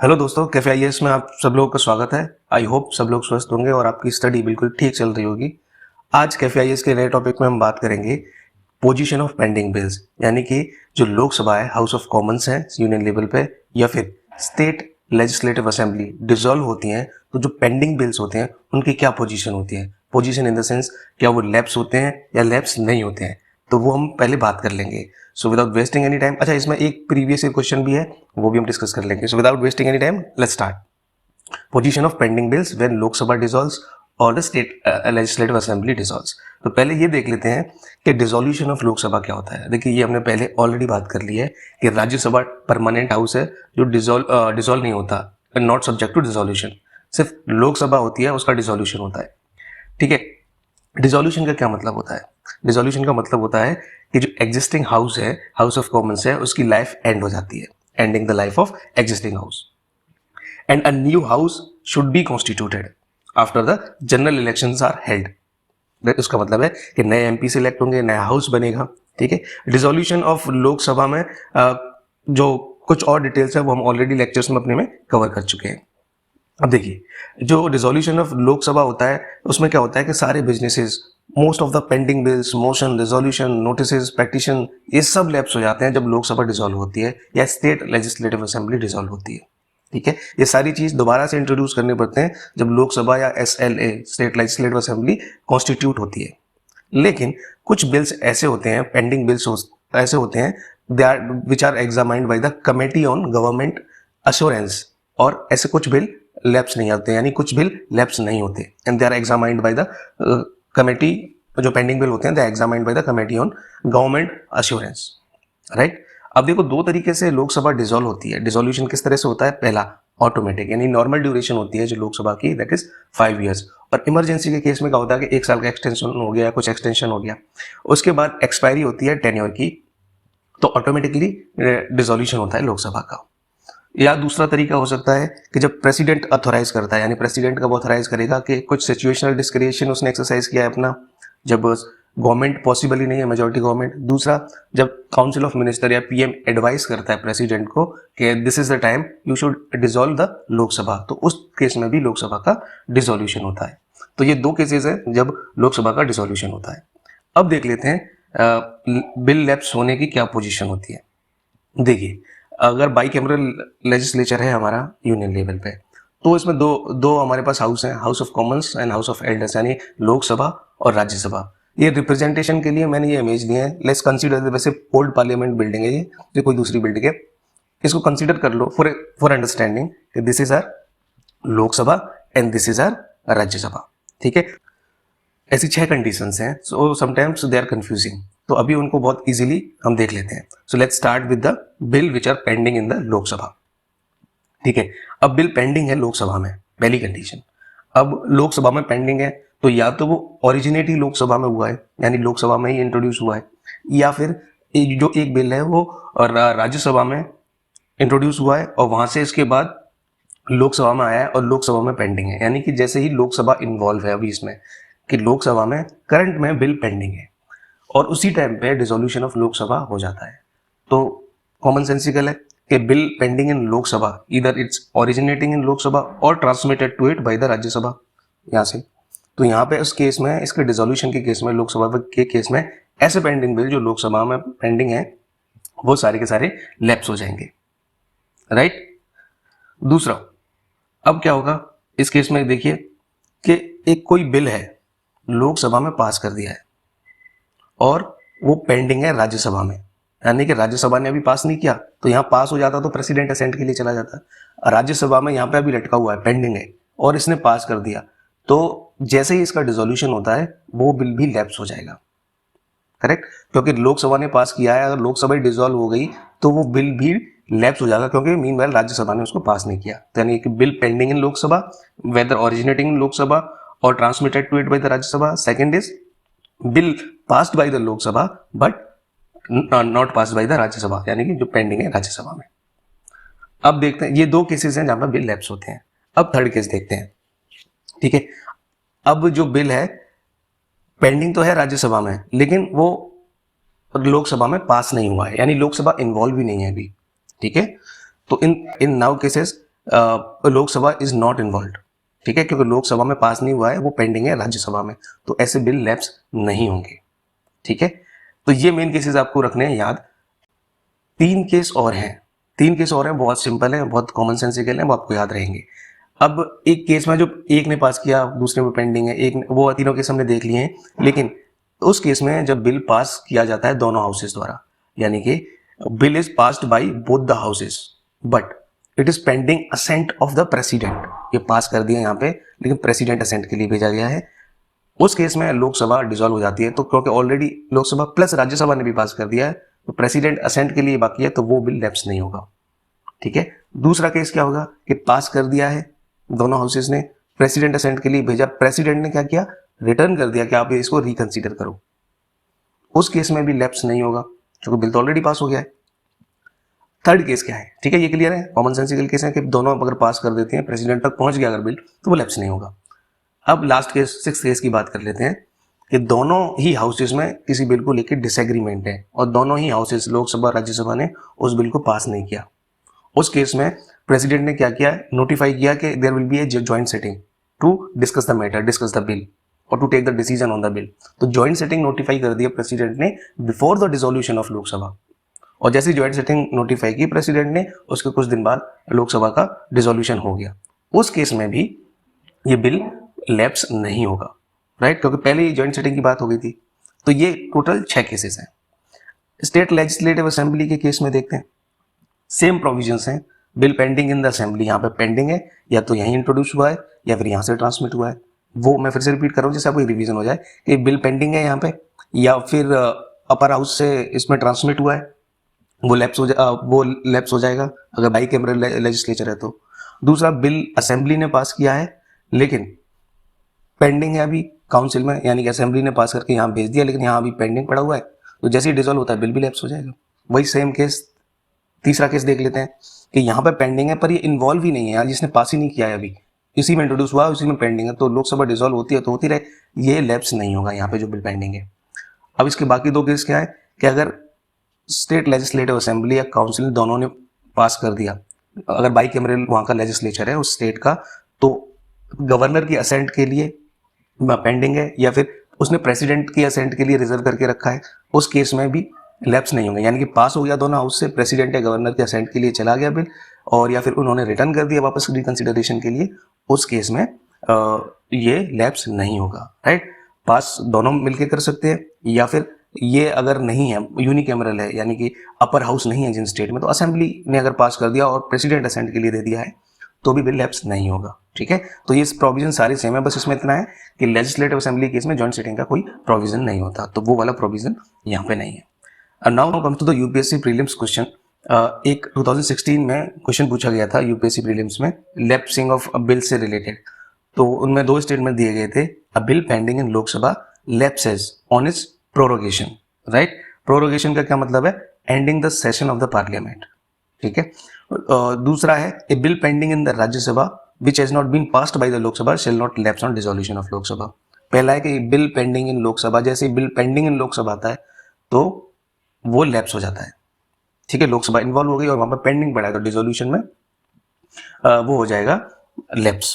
Hello दोस्तों, cafe IAS में आप सब लोगों का स्वागत है। आई होप सब लोग स्वस्थ होंगे और आपकी स्टडी बिल्कुल ठीक चल रही होगी। आज कैफे आईएएस के नए टॉपिक में हम बात करेंगे पोजीशन ऑफ पेंडिंग बिल्स, यानी कि जो लोकसभा है, हाउस ऑफ कॉमन्स है यूनियन लेवल पे, या फिर स्टेट लेजिस्लेटिव असेंबली डिसॉल्व होती हैं, तो जो पेंडिंग बिल्स होते हैं उनकी क्या पोजीशन होती है। पोजीशन इन द सेंस, क्या वो लैप्स होते हैं या लैप्स नहीं होते हैं, तो वो हम पहले बात कर लेंगे। So without wasting any time, अच्छा इसमें एक प्रीवियस क्वेश्चन भी है, वो भी हम डिस्कस कर लेंगे। So without wasting any time, let's start. Position of pending bills when Lok Sabha dissolves और the state legislative assembly dissolves. तो पहले ये देख लेते हैं कि डिसोल्यूशन ऑफ लोकसभा क्या होता है। देखिए, ये हमने पहले ऑलरेडी बात कर ली है कि राज्यसभा परमानेंट हाउस है जो डिसॉल्व नहीं होता, नॉट सब्जेक्ट टू डिसोल्यूशन। सिर्फ लोकसभा होती है, उसका डिसोल्यूशन होता है। ठीक है, डिसोल्यूशन का क्या मतलब होता है? डिसोल्यूशन का मतलब होता है कि जो एग्जिस्टिंग हाउस है, हाउस ऑफ कॉमन्स है, उसकी लाइफ एंड हो जाती है, ending the life of existing house, and a new house should be constituted after the general elections are held. उसका मतलब है कि नए एमपी सिलेक्ट होंगे, नया हाउस बनेगा। ठीक है, डिसोल्यूशन ऑफ लोकसभा में जो कुछ और डिटेल्स है वो हम ऑलरेडी लेक्चर्स में अपने में कवर कर चुके हैं। अब देखिए, जो डिसोल्यूशन ऑफ लोकसभा होता है उसमें क्या होता है कि सारे businesses, most of the pending bills, motion, resolution, notices, petition, ये सब लैप्स हो जाते हैं जब लोकसभा डिसॉल्व होती है या स्टेट लेजिस्लेटिव असेंबली डिसॉल्व होती है। ठीक है, ये सारी चीज दोबारा से इंट्रोड्यूस करने पड़ते हैं जब लोकसभा या SLA, state legislative assembly, constitute होती है। लेकिन कुछ बिल्स ऐसे होते हैं, पेंडिंग बिल्स ऐसे होते हैं, they are which are examined by the committee on government assurance, और ऐसे कुछ बिल लैप्स नहीं होते, यानी कुछ बिल लैप्स नहीं होते, and they are examined by the committee. जो पेंडिंग बिल होते हैं they are examined by the committee on government assurance, right. अब देखो, दो तरीके से लोकसभा डिसॉल्व होती है। डिसोल्यूशन किस तरह से होता है? पहला ऑटोमेटिक, यानी नॉर्मल ड्यूरेशन होती है जो लोकसभा की, दैट इज 5 years। और इमरजेंसी के केस में क्या होता है कि 1 साल का एक्सटेंशन हो गया, कुछ एक्सटेंशन हो गया, उसके बाद एक्सपायरी होती है टेन्योर की, तो ऑटोमेटिकली डिसोल्यूशन होता है लोकसभा का। या दूसरा तरीका हो सकता है कि जब प्रेसिडेंट अथोराइज करता है, यानी प्रेसिडेंट कब अथोराइज करेगा कि कुछ सिचुएशनल डिस्क्रिशन उसने एक्सरसाइज किया है अपना, जब गवर्नमेंट पॉसिबल ही नहीं है, मेजोरिटी गवर्नमेंट। दूसरा, जब काउंसिल ऑफ मिनिस्टर या पीएम एडवाइस करता है प्रेसिडेंट को कि this is the time you should dissolve the Lok Sabha, तो उस केस में भी लोकसभा का डिसोल्यूशन होता है। तो ये दो केसेस है जब लोकसभा का डिसोल्यूशन होता है। अब देख लेते हैं बिल लैप्स होने की क्या पोजीशन होती है। देखिए, अगर बाई कैमरल लेजिस्लेचर है हमारा यूनियन लेवल पे, तो इसमें दो दो हमारे पास हाउस हैं, house of Commons and house of elders, यानी लोकसभा और राज्यसभा। ये रिप्रेजेंटेशन के लिए मैंने ये इमेज दी है। लेट्स कंसीडर, वैसे ओल्ड पार्लियामेंट बिल्डिंग है ये कोई दूसरी बिल्डिंग है, इसको कंसीडर कर लो फॉर अंडरस्टैंडिंग कि this is our Lok Sabha and this is our Rajya Sabha. ठीक है, ऐसी 6 कंडीशंस हैं, so sometimes they are confusing, तो अभी उनको बहुत इजीली हम देख लेते हैं। So let's start with the bill which are pending in the Lok Sabha. ठीक है, अब बिल पेंडिंग है लोकसभा में, पहली कंडीशन। अब लोकसभा में पेंडिंग है तो या तो वो ओरिजिनेट ही लोकसभा में हुआ है, यानी लोकसभा में ही इंट्रोड्यूस हुआ है, या फिर जो एक बिल है वो राज्यसभा में इंट्रोड्यूस हुआ है और वहां से इसके बाद लोकसभा में आया है और लोकसभा में पेंडिंग है। यानी कि जैसे ही लोकसभा इन्वॉल्व है अभी इसमें, कि लोकसभा में करंट में बिल पेंडिंग है और उसी टाइम पे डिसोल्यूशन ऑफ लोकसभा हो जाता है, तो कॉमन सेंसिकल है कि बिल पेंडिंग इन लोकसभा, इधर इट्स ओरिजिनेटिंग इन लोकसभा और transmitted to it by the Rajya Sabha, यहाँ से। तो यहाँ पे उस केस में, इसके डिसोल्यूशन के केस में, लोकसभा के केस में, ऐसे पेंडिंग बिल जो लोकसभा में पेंडिंग है वो सारे के सारे लैप्स हो जाएंगे, राइट। दूसरा, अब क्या होगा इस केस में? देखिए कि एक कोई बिल है लोकसभा में पास कर दिया है और वो पेंडिंग है राज्यसभा में, यानी कि राज्यसभा ने अभी पास नहीं किया, तो यहाँ पास हो जाता तो प्रेसिडेंट असेंट के लिए चला जाता। राज्यसभा में यहाँ पे अभी लटका हुआ है, पेंडिंग है, और इसने पास कर दिया, तो जैसे ही इसका डिसोल्यूशन होता है वो बिल भी लैप्स हो जाएगा, करेक्ट। क्योंकि लोकसभा ने पास किया है, अगर लोकसभा डिसॉल्व हो गई तो वो बिल भी लैप्स हो जाएगा, क्योंकि मीनवाइल राज्यसभा ने उसको पास नहीं किया। तो यानी कि bill pending in Lok Sabha, whether originating in Lok Sabha और transmitted to it by the Rajya Sabha. Second is bill passed by the Lok Sabha but not passed by the Rajya Sabha, यानी कि जो पेंडिंग है राज्यसभा में। अब देखते हैं, ये दो केसेस हैं जहां पर बिल लैप्स होते हैं। अब थर्ड केस देखते हैं। ठीक है, अब जो बिल है पेंडिंग तो है राज्यसभा में, लेकिन वो लोकसभा में पास नहीं हुआ है, यानी लोकसभा इन्वॉल्व भी नहीं है अभी। ठीक है, तो in now cases Lok Sabha is not involve, ठीक है, क्योंकि लोकसभा में पास नहीं हुआ है, वो पेंडिंग है राज्यसभा में, तो ऐसे बिल लैप्स नहीं होंगे, ठीक है। तो ये मेन केसेस आपको रखने हैं याद। 3 केस और हैं, बहुत सिंपल है, बहुत कॉमन सेंसिकल है, वो आपको याद रहेंगे। अब एक केस में जो एक ने पास किया, दूसरे में पेंडिंग है, एक वो तीनों केस हमने देख लिए हैं, लेकिन उस केस में जब बिल पास किया जाता है दोनों हाउसेस द्वारा, यानी कि bill is passed by both the houses but it is pending assent of the president, ये पास कर दिया यहाँ पे, लेकिन प्रेसिडेंट असेंट के लिए भेजा गया है, उस केस में लोकसभा डिसॉल्व हो जाती है। तो क्योंकि ऑलरेडी लोकसभा प्लस राज्यसभा ने भी पास कर दिया है, तो प्रेसिडेंट असेंट के लिए बाकी है, तो वो बिल लैप्स नहीं होगा, ठीक है। दूसरा केस क्या होगा कि पास कर दिया है दोनों हाउसेस ने, प्रेसिडेंट असेंट के लिए भेजा, प्रेसिडेंट ने क्या किया, रिटर्न कर दिया कि आप इसको रिकंसीडर करो, उस केस में भी लैप्स नहीं होगा क्योंकि बिल तो ऑलरेडी पास हो गया है। थर्ड केस क्या है, ठीक है, ये क्लियर है, कॉमन सेंसिकल केस है कि दोनों अगर पास कर देते हैं, प्रेसिडेंट तक पहुंच गया अगर बिल, तो वो लैप्स नहीं होगा। अब लास्ट केस 6th केस की बात कर लेते हैं कि दोनों ही हाउसेस में किसी बिल को लेकर डिसएग्रीमेंट है और दोनों ही हाउसेस लोकसभा राज्यसभा ने उस बिल को पास नहीं किया। उस केस में प्रेसिडेंट ने क्या किया, नोटिफाई किया कि there will be a joint sitting to discuss the matter, discuss the bill और to take the decision on the bill. तो जॉइंट सिटिंग नोटिफाई कर दिया प्रेसिडेंट ने before the dissolution of Lok Sabha, और जैसे जॉइंट सिटिंग नोटिफाई की president ने, उसके कुछ दिन बाद लोकसभा का डिसोल्यूशन हो गया। उस केस में भी ये बिल लैप्स नहीं होगा, राइट, क्योंकि पहले ही जॉइंट सिटिंग की बात हो गई थी। तो ये टोटल 6 केसेस हैं। स्टेट लेजिस्लेटिव असेंबली के केस में देखते हैं, सेम प्रोविजंस हैं, bill pending in the assembly, यहाँ पे पेंडिंग है, या तो यहीं इंट्रोड्यूस हुआ है या फिर यहाँ से ट्रांसमिट हुआ है। वो मैं फिर से रिपीट कर रहा हूँ जैसे आपको रिवीजन हो जाए कि बिल पेंडिंग है यहाँ पे, या फिर अपर हाउस से इसमें ट्रांसमिट हुआ है, वो लैप्स हो जाएगा अगर बाई कैमरल लेजिस्लेचर है तो। दूसरा, बिल असेंबली ने पास किया है लेकिन पेंडिंग है अभी काउंसिल में, यानी कि असेंबली ने पास करके यहाँ भेज दिया लेकिन यहाँ अभी पेंडिंग पड़ा हुआ है, तो जैसे ही डिसॉल्व होता है बिल भी लैप्स हो जाएगा। वही सेम केस, तीसरा केस देख लेते हैं कि यहाँ पे पेंडिंग है पर ये इन्वॉल्व ही नहीं है यार, जिसने पास ही नहीं किया है अभी, इसी में इंट्रोड्यूस हुआ, उसी में पेंडिंग है, तो लोकसभा डिसॉल्व होती है तो होती रहे, ये लैप्स नहीं होगा यहाँ पे जो बिल पेंडिंग है। अब इसके बाकी 2 केस क्या है कि अगर स्टेट लेजिस्लेटिव असेंबली या काउंसिल दोनों ने पास कर दिया, अगर बाई कैमरल वहाँ का लेजिस्लेचर है उस स्टेट का, तो गवर्नर की असेंट के लिए पेंडिंग है या फिर उसने प्रेसिडेंट की असेंट के लिए रिजर्व करके रखा है, उस केस में भी लैप्स नहीं होंगे, यानी कि पास हो गया दोनों हाउस से, प्रेसिडेंट या गवर्नर के असेंट के लिए चला गया बिल, और या फिर उन्होंने रिटर्न कर दिया वापस रिकंसिडरेशन के लिए, उस केस में ये लैप्स नहीं होगा, राइट। पास दोनों मिलकर कर सकते हैं, या फिर ये अगर नहीं है, यूनिकैमरल है, यानी कि अपर हाउस नहीं है जिन स्टेट में, तो असेंबली ने अगर पास कर दिया और प्रेसिडेंट असेंट के लिए दे दिया है तो भी बिल लैप्स नहीं होगा, ठीक है। तो ये प्रोविजन सारे सेम है, बस इसमें इतना है कि लेजिस्लेटिव असेंबली केस में जॉइंट सिटिंग का कोई प्रोविजन नहीं होता, तो वो वाला प्रोविजन यहाँ पे नहीं है। Now come to the UPSC prelims question. एक 2016 में क्वेश्चन पूछा गया था यूपीएससी प्रीलिम्स में लैप्सिंग ऑफ बिल से रिलेटेड, तो उनमें 2 स्टेटमेंट दिए गए थे, a bill pending in Lok Sabha lapses on its prorogation, right. Prorogation का क्या मतलब है, ending the session of the parliament, ठीक है। दूसरा है a bill pending in the Rajya Sabha which has not been passed by the Lok Sabha shall not lapse on dissolution of Lok Sabha. पहला है कि बिल पेंडिंग इन लोकसभा, जैसे बिल पेंडिंग इन लोकसभा आता है तो वो लैप्स हो जाता है, ठीक है, लोकसभा इन्वॉल्व हो गई और वहां पर पेंडिंग पड़ा है तो डिसोल्यूशन में वो हो जाएगा लैप्स।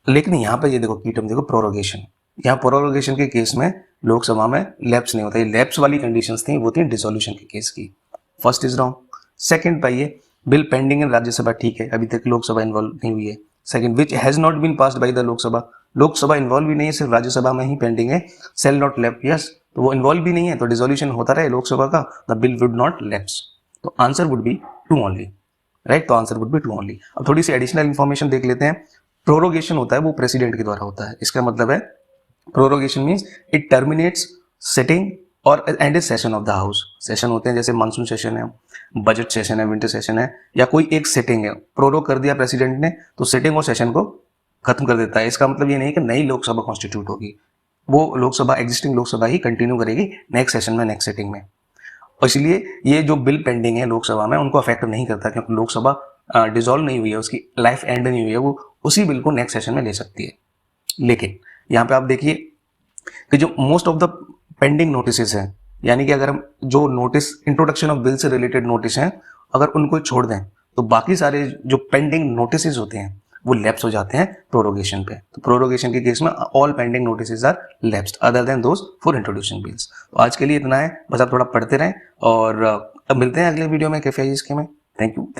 लेकिन यहाँ पे ये देखो की टर्म देखो प्रोरोगेशन, यहाँ प्रोरोगेशन के केस में लोकसभा में लैप्स नहीं होता, ये लैप्स वाली कंडीशंस थी वो थी डिसोल्यूशन के केस की। First is wrong. सेकंड पाइए, बिल पेंडिंग इन राज्यसभा, ठीक है, अभी तक लोकसभा इन्वॉल्व नहीं हुई है। Second, which has not been passed by the Lok Sabha, Lok Sabha involve भी नहीं है, सिर्फ राज्यसभा में ही पेंडिंग है, सेल नॉट लैप, यस, तो वो इन्वॉल्व भी नहीं है तो डिसोल्यूशन होता रहे लोकसभा का, the bill would not lapse, तो answer would be 2 only, right, तो आंसर वुड बी 2 ओनली। अब थोड़ी सी एडिशनल इंफॉर्मेशन देख लेते हैं। प्रोरोगेशन होता है वो प्रेसिडेंट के द्वारा होता है, इसका मतलब है prorogation means it terminates sitting और end session of the house. Session होते हैं जैसे मानसून सेशन है, बजट सेशन है, विंटर सेशन है, या कोई एक सिटिंग है, प्रोरोग कर दिया प्रेसिडेंट ने तो सिटिंग और सेशन को खत्म कर देता है। इसका मतलब ये नहीं कि नई लोकसभा कॉन्स्टिट्यूट होगी, वो लोकसभा एग्जिस्टिंग लोकसभा ही कंटिन्यू करेगी नेक्स्ट सेशन में, नेक्स्ट सिटिंग में। और इसलिए ये जो बिल पेंडिंग है लोकसभा में उनको अफेक्ट नहीं करता, क्योंकि लोकसभा डिसॉल्व नहीं हुई है, उसकी लाइफ एंड नहीं हुई है, वो उसी बिल को नेक्स्ट सेशन में ले सकती है। लेकिन यहाँ पे आप देखिए कि जो most of the pending notice हैं, यानी कि अगर हम जो नोटिस इंट्रोडक्शन ऑफ बिल से रिलेटेड नोटिस हैं अगर उनको छोड़ दें तो बाकी सारे जो पेंडिंग नोटिसेस होते हैं वो लैप्स हो जाते हैं प्रोरोगेशन पे। तो प्रोरोगेशन के केस में all pending notices are lapsed other than those for introduction bills. तो आज के लिए इतना है, बस आप थोड़ा पढ़ते रहें और अब मिलते हैं अगले वीडियो में कैफे के में। Thank you.